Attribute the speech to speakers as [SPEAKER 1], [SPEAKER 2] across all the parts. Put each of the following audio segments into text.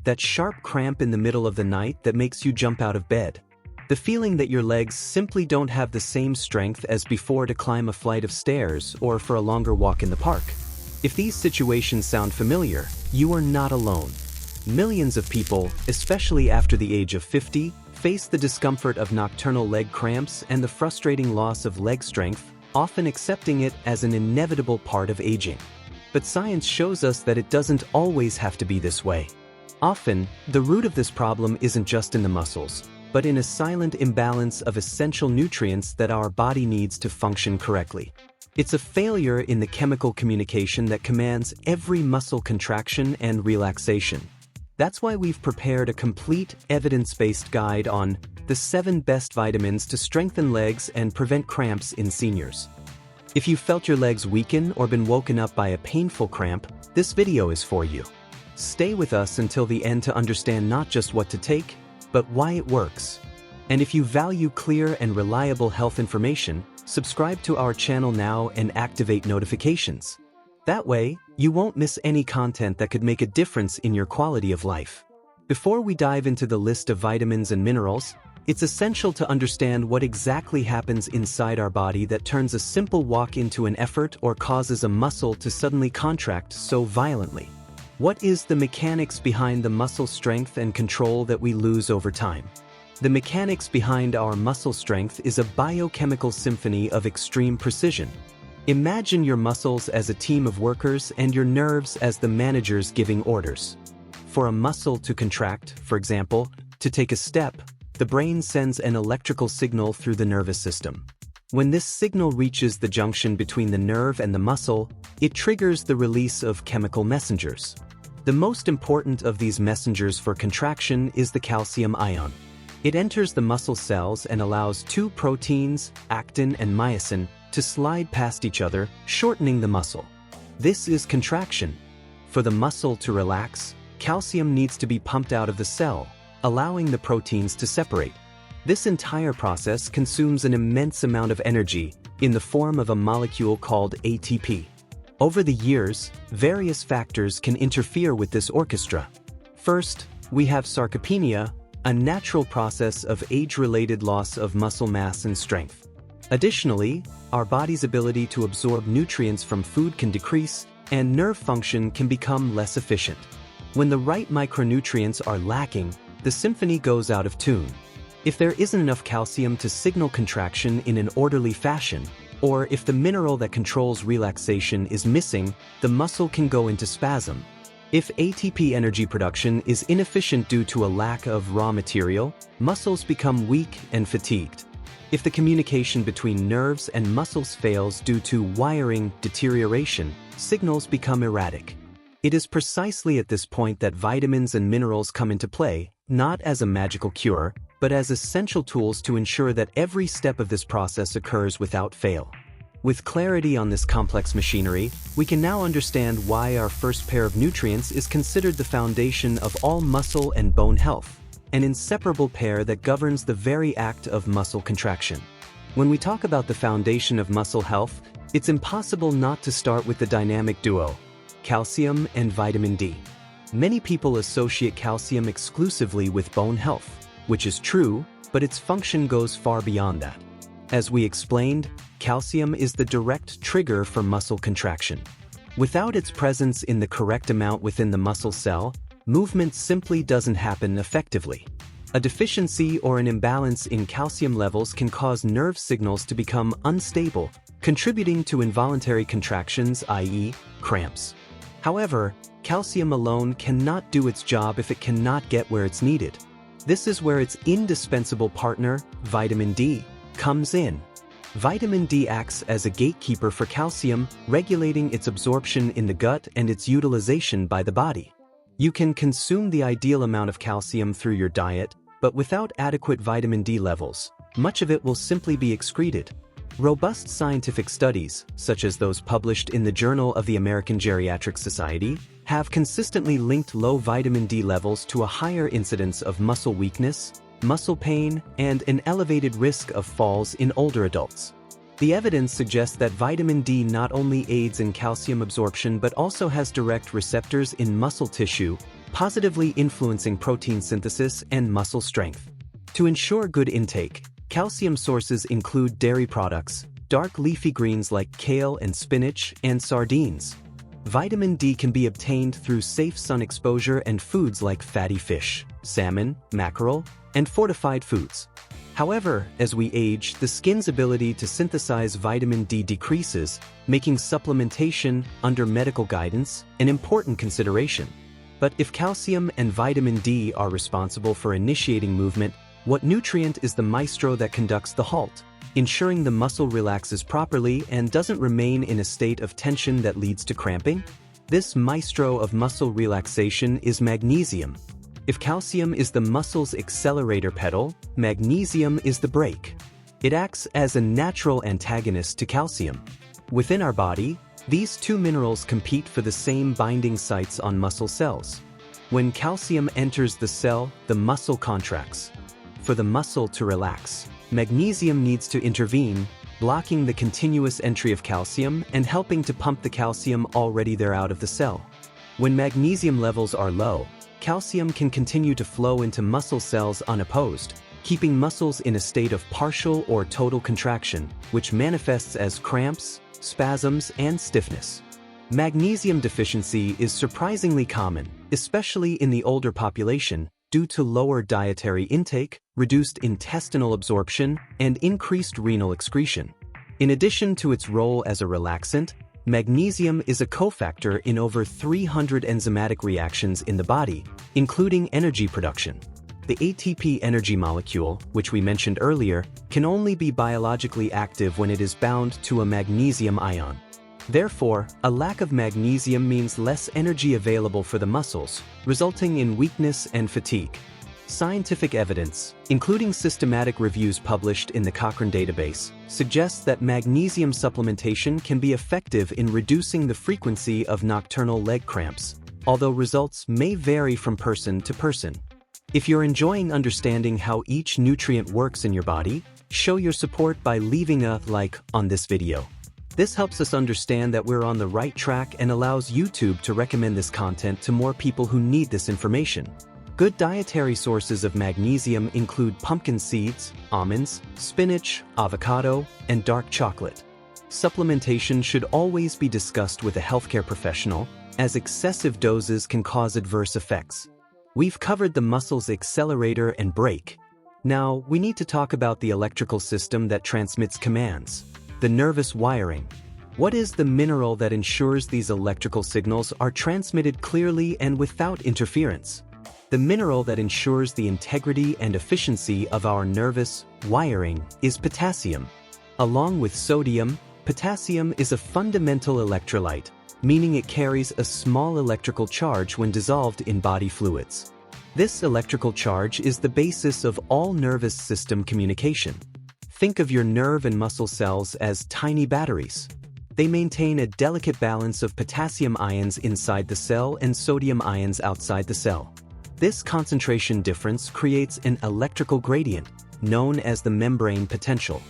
[SPEAKER 1] that sharp cramp in the middle of the night that makes you jump out of bed. The feeling that your legs simply don't have the same strength as before to climb a flight of stairs or for a longer walk in the park. If these situations sound familiar, you are not alone. Millions of people, especially after the age of 50, face the discomfort of nocturnal leg cramps and the frustrating loss of leg strength, often accepting it as an inevitable part of aging. But science shows us that it doesn't always have to be this way. Often, the root of this problem isn't just in the muscles, but in a silent imbalance of essential nutrients that our body needs to function correctly. It's a failure in the chemical communication that commands every muscle contraction and relaxation. That's why we've prepared a complete, evidence-based guide on the 7 best vitamins to strengthen legs and prevent cramps in seniors. If you've felt your legs weaken or been woken up by a painful cramp, this video is for you. Stay with us until the end to understand not just what to take, but why it works. And if you value clear and reliable health information, subscribe to our channel now and activate notifications. That way, you won't miss any content that could make a difference in your quality of life. Before we dive into the list of vitamins and minerals, it's essential to understand what exactly happens inside our body that turns a simple walk into an effort or causes a muscle to suddenly contract so violently. What is the mechanics behind the muscle strength and control that we lose over time? The mechanics behind our muscle strength is a biochemical symphony of extreme precision. Imagine your muscles as a team of workers and your nerves as the managers giving orders. For a muscle to contract, for example, to take a step, the brain sends an electrical signal through the nervous system. When this signal reaches the junction between the nerve and the muscle, it triggers the release of chemical messengers. The most important of these messengers for contraction is the calcium ion. It enters the muscle cells and allows 2 proteins, actin and myosin, to slide past each other, shortening the muscle. This is contraction. For the muscle to relax, calcium needs to be pumped out of the cell, allowing the proteins to separate. This entire process consumes an immense amount of energy in the form of a molecule called ATP. Over the years, various factors can interfere with this orchestra. First, we have sarcopenia, a natural process of age-related loss of muscle mass and strength. Additionally, our body's ability to absorb nutrients from food can decrease, and nerve function can become less efficient. When the right micronutrients are lacking, the symphony goes out of tune. If there isn't enough calcium to signal contraction in an orderly fashion, or if the mineral that controls relaxation is missing, the muscle can go into spasm. If ATP energy production is inefficient due to a lack of raw material, muscles become weak and fatigued. If the communication between nerves and muscles fails due to wiring deterioration, signals become erratic. It is precisely at this point that vitamins and minerals come into play, not as a magical cure, but as essential tools to ensure that every step of this process occurs without fail. With clarity on this complex machinery, we can now understand why our first pair of nutrients is considered the foundation of all muscle and bone health, an inseparable pair that governs the very act of muscle contraction. When we talk about the foundation of muscle health, it's impossible not to start with the dynamic duo, calcium and vitamin D. Many people associate calcium exclusively with bone health, which is true, but its function goes far beyond that. As we explained, calcium is the direct trigger for muscle contraction. Without its presence in the correct amount within the muscle cell, movement simply doesn't happen effectively. A deficiency or an imbalance in calcium levels can cause nerve signals to become unstable, contributing to involuntary contractions, i.e., cramps. However, calcium alone cannot do its job if it cannot get where it's needed. This is where its indispensable partner, vitamin D, comes in. Vitamin D acts as a gatekeeper for calcium, regulating its absorption in the gut and its utilization by the body. You can consume the ideal amount of calcium through your diet, but without adequate vitamin D levels, much of it will simply be excreted. Robust scientific studies, such as those published in the Journal of the American Geriatric Society, have consistently linked low vitamin D levels to a higher incidence of muscle weakness, muscle pain, and an elevated risk of falls in older adults. The evidence suggests that vitamin D not only aids in calcium absorption but also has direct receptors in muscle tissue, positively influencing protein synthesis and muscle strength. To ensure good intake, calcium sources include dairy products, dark leafy greens like kale and spinach, and sardines. Vitamin D can be obtained through safe sun exposure and foods like fatty fish, salmon, mackerel, and fortified foods. However, as we age, the skin's ability to synthesize vitamin D decreases, making supplementation, under medical guidance, an important consideration. But if calcium and vitamin D are responsible for initiating movement, what nutrient is the maestro that conducts the halt, ensuring the muscle relaxes properly and doesn't remain in a state of tension that leads to cramping? This maestro of muscle relaxation is magnesium. If calcium is the muscle's accelerator pedal, magnesium is the brake. It acts as a natural antagonist to calcium. Within our body, these two minerals compete for the same binding sites on muscle cells. When calcium enters the cell, the muscle contracts. For the muscle to relax, magnesium needs to intervene, blocking the continuous entry of calcium and helping to pump the calcium already there out of the cell. When magnesium levels are low, calcium can continue to flow into muscle cells unopposed, keeping muscles in a state of partial or total contraction, which manifests as cramps, spasms, and stiffness. Magnesium deficiency is surprisingly common, especially in the older population, due to lower dietary intake, reduced intestinal absorption, and increased renal excretion. In addition to its role as a relaxant, magnesium is a cofactor in over 300 enzymatic reactions in the body, including energy production. The ATP energy molecule, which we mentioned earlier, can only be biologically active when it is bound to a magnesium ion. Therefore, a lack of magnesium means less energy available for the muscles, resulting in weakness and fatigue. Scientific evidence, including systematic reviews published in the Cochrane database, suggests that magnesium supplementation can be effective in reducing the frequency of nocturnal leg cramps, although results may vary from person to person. If you're enjoying understanding how each nutrient works in your body, show your support by leaving a like on this video. This helps us understand that we're on the right track and allows YouTube to recommend this content to more people who need this information. Good dietary sources of magnesium include pumpkin seeds, almonds, spinach, avocado, and dark chocolate. Supplementation should always be discussed with a healthcare professional, as excessive doses can cause adverse effects. We've covered the muscle's accelerator and brake. Now, we need to talk about the electrical system that transmits commands. The nervous wiring. What is the mineral that ensures these electrical signals are transmitted clearly and without interference? The mineral that ensures the integrity and efficiency of our nervous wiring is potassium. Along with sodium, potassium is a fundamental electrolyte, meaning it carries a small electrical charge when dissolved in body fluids. This electrical charge is the basis of all nervous system communication. Think of your nerve and muscle cells as tiny batteries. They maintain a delicate balance of potassium ions inside the cell and sodium ions outside the cell. This concentration difference creates an electrical gradient, known as the membrane potential.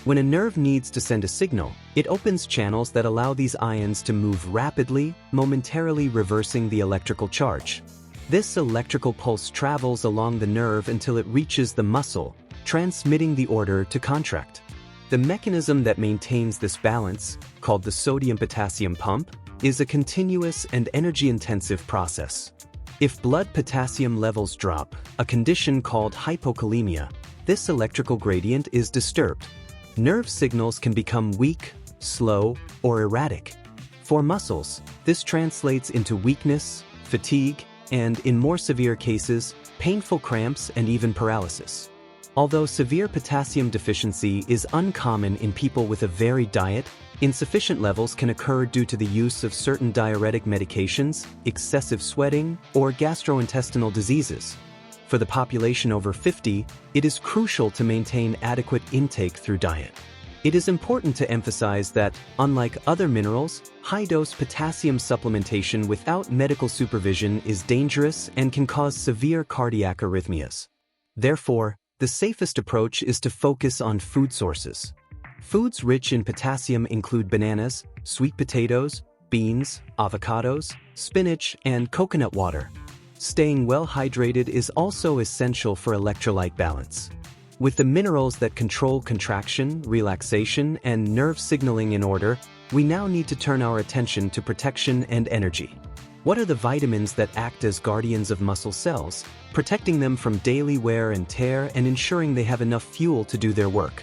[SPEAKER 1] When a nerve needs to send a signal, it opens channels that allow these ions to move rapidly, momentarily reversing the electrical charge. This electrical pulse travels along the nerve until it reaches the muscle, transmitting the order to contract. The mechanism that maintains this balance, called the sodium-potassium pump, is a continuous and energy-intensive process. If blood potassium levels drop, a condition called hypokalemia, this electrical gradient is disturbed. Nerve signals can become weak, slow, or erratic. For muscles, this translates into weakness, fatigue, and, in more severe cases, painful cramps and even paralysis. Although severe potassium deficiency is uncommon in people with a varied diet, insufficient levels can occur due to the use of certain diuretic medications, excessive sweating, or gastrointestinal diseases. For the population over 50, it is crucial to maintain adequate intake through diet. It is important to emphasize that, unlike other minerals, high-dose potassium supplementation without medical supervision is dangerous and can cause severe cardiac arrhythmias. Therefore, the safest approach is to focus on food sources. Foods rich in potassium include bananas, sweet potatoes, beans, avocados, spinach, and coconut water. Staying well hydrated is also essential for electrolyte balance. With the minerals that control contraction, relaxation, and nerve signaling in order, we now need to turn our attention to protection and energy. What are the vitamins that act as guardians of muscle cells, protecting them from daily wear and tear and ensuring they have enough fuel to do their work?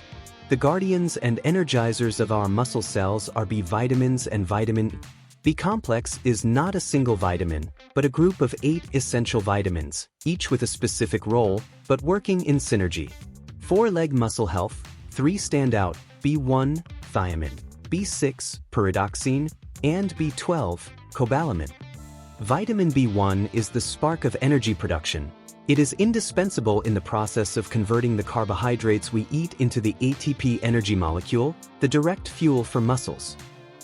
[SPEAKER 1] The guardians and energizers of our muscle cells are B vitamins and vitamin E. B-complex is not a single vitamin, but a group of 8 essential vitamins, each with a specific role, but working in synergy. For leg muscle health, 3 stand out: B1, thiamine, B6, pyridoxine, and B12, cobalamin. Vitamin B1 is the spark of energy production. It is indispensable in the process of converting the carbohydrates we eat into the ATP energy molecule, the direct fuel for muscles.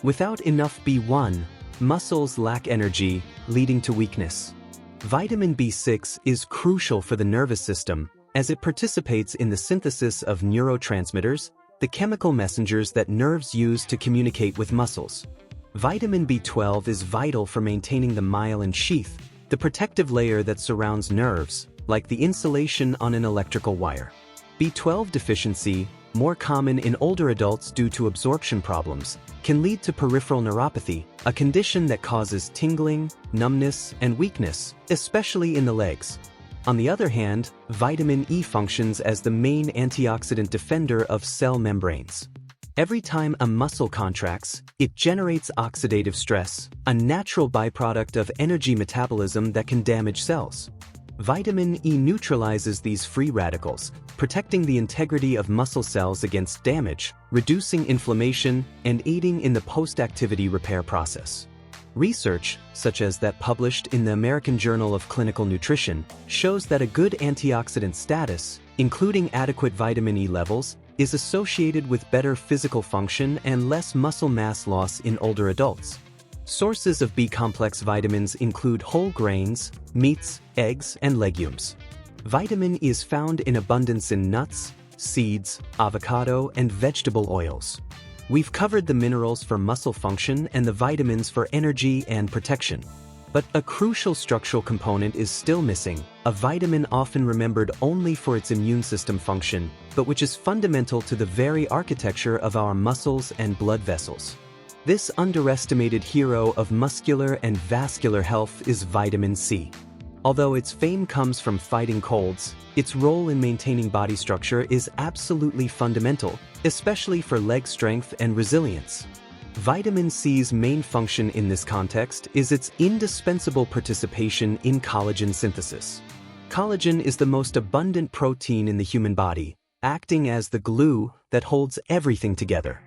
[SPEAKER 1] Without enough B1, muscles lack energy, leading to weakness. Vitamin B6 is crucial for the nervous system, as it participates in the synthesis of neurotransmitters, the chemical messengers that nerves use to communicate with muscles. Vitamin B12 is vital for maintaining the myelin sheath, the protective layer that surrounds nerves, like the insulation on an electrical wire. B12 deficiency, more common in older adults due to absorption problems, can lead to peripheral neuropathy, a condition that causes tingling, numbness, and weakness, especially in the legs. On the other hand, vitamin E functions as the main antioxidant defender of cell membranes. Every time a muscle contracts, it generates oxidative stress, a natural byproduct of energy metabolism that can damage cells. Vitamin E neutralizes these free radicals, protecting the integrity of muscle cells against damage, reducing inflammation, and aiding in the post-activity repair process. Research, such as that published in the American Journal of Clinical Nutrition, shows that a good antioxidant status, including adequate vitamin E levels, is associated with better physical function and less muscle mass loss in older adults. Sources of B-complex vitamins include whole grains, meats, eggs, and legumes. Vitamin E is found in abundance in nuts, seeds, avocado, and vegetable oils. We've covered the minerals for muscle function and the vitamins for energy and protection. But a crucial structural component is still missing, a vitamin often remembered only for its immune system function, but which is fundamental to the very architecture of our muscles and blood vessels. This underestimated hero of muscular and vascular health is vitamin C. Although its fame comes from fighting colds, its role in maintaining body structure is absolutely fundamental, especially for leg strength and resilience. Vitamin C's main function in this context is its indispensable participation in collagen synthesis. Collagen is the most abundant protein in the human body, acting as the glue that holds everything together.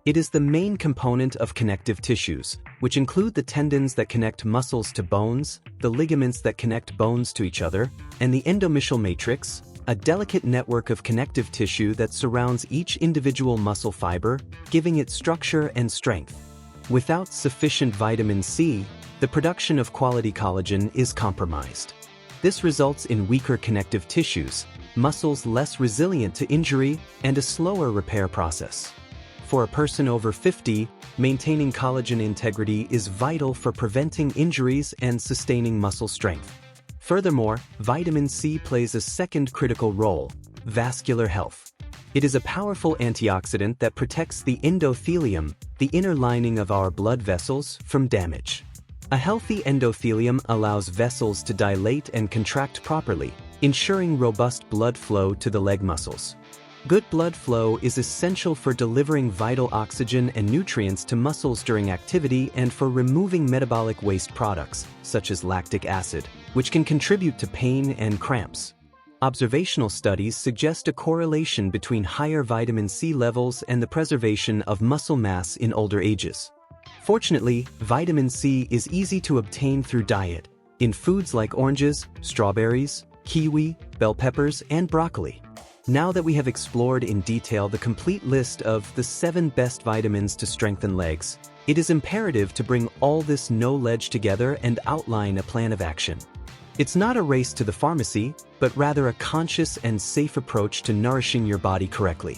[SPEAKER 1] It is the main component of connective tissues, which include the tendons that connect muscles to bones, the ligaments that connect bones to each other, and the endomysial matrix, a delicate network of connective tissue that surrounds each individual muscle fiber, giving it structure and strength. Without sufficient vitamin C, the production of quality collagen is compromised. This results in weaker connective tissues, muscles less resilient to injury, and a slower repair process. For a person over 50, maintaining collagen integrity is vital for preventing injuries and sustaining muscle strength. Furthermore, vitamin C plays a second critical role: vascular health. It is a powerful antioxidant that protects the endothelium, the inner lining of our blood vessels, from damage. A healthy endothelium allows vessels to dilate and contract properly, ensuring robust blood flow to the leg muscles. Good blood flow is essential for delivering vital oxygen and nutrients to muscles during activity and for removing metabolic waste products, such as lactic acid, which can contribute to pain and cramps. Observational studies suggest a correlation between higher vitamin C levels and the preservation of muscle mass in older ages. Fortunately, vitamin C is easy to obtain through diet, in foods like oranges, strawberries, kiwi, bell peppers, and broccoli. Now that we have explored in detail the complete list of the 7 best vitamins to strengthen legs, it is imperative to bring all this knowledge together and outline a plan of action. It's not a race to the pharmacy, but rather a conscious and safe approach to nourishing your body correctly.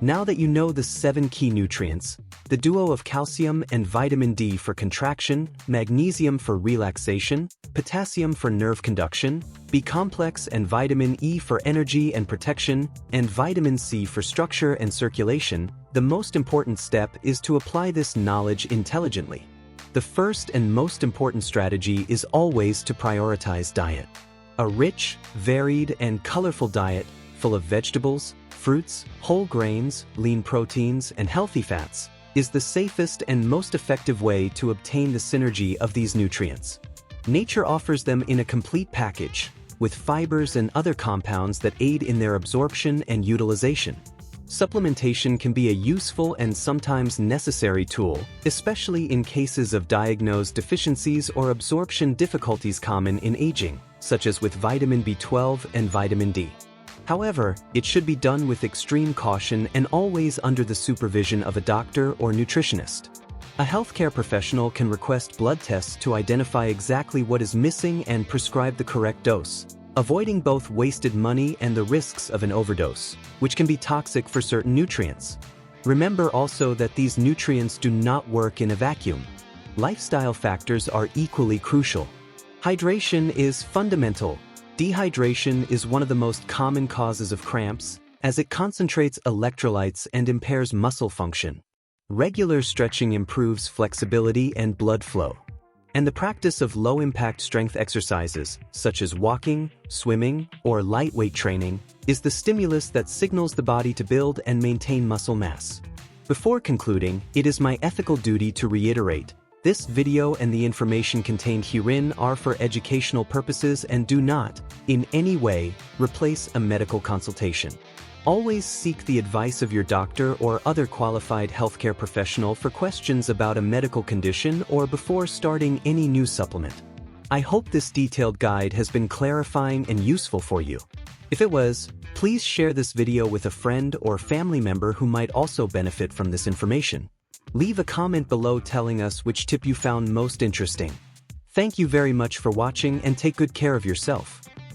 [SPEAKER 1] Now that you know the 7 key nutrients, the duo of calcium and vitamin D for contraction, magnesium for relaxation, potassium for nerve conduction, B-complex and vitamin E for energy and protection, and vitamin C for structure and circulation, the most important step is to apply this knowledge intelligently. The first and most important strategy is always to prioritize diet. A rich, varied, and colorful diet, full of vegetables, fruits, whole grains, lean proteins, and healthy fats, is the safest and most effective way to obtain the synergy of these nutrients. Nature offers them in a complete package, with fibers and other compounds that aid in their absorption and utilization. Supplementation can be a useful and sometimes necessary tool, especially in cases of diagnosed deficiencies or absorption difficulties common in aging, such as with vitamin B12 and vitamin D. However, it should be done with extreme caution and always under the supervision of a doctor or nutritionist. A healthcare professional can request blood tests to identify exactly what is missing and prescribe the correct dose, avoiding both wasted money and the risks of an overdose, which can be toxic for certain nutrients. Remember also that these nutrients do not work in a vacuum. Lifestyle factors are equally crucial. Hydration is fundamental. Dehydration is one of the most common causes of cramps, as it concentrates electrolytes and impairs muscle function. Regular stretching improves flexibility and blood flow. And the practice of low-impact strength exercises, such as walking, swimming, or lightweight training, is the stimulus that signals the body to build and maintain muscle mass. Before concluding, it is my ethical duty to reiterate, this video and the information contained herein are for educational purposes and do not, in any way, replace a medical consultation. Always seek the advice of your doctor or other qualified healthcare professional for questions about a medical condition or before starting any new supplement. I hope this detailed guide has been clarifying and useful for you. If it was, please share this video with a friend or family member who might also benefit from this information. Leave a comment below telling us which tip you found most interesting. Thank you very much for watching and take good care of yourself.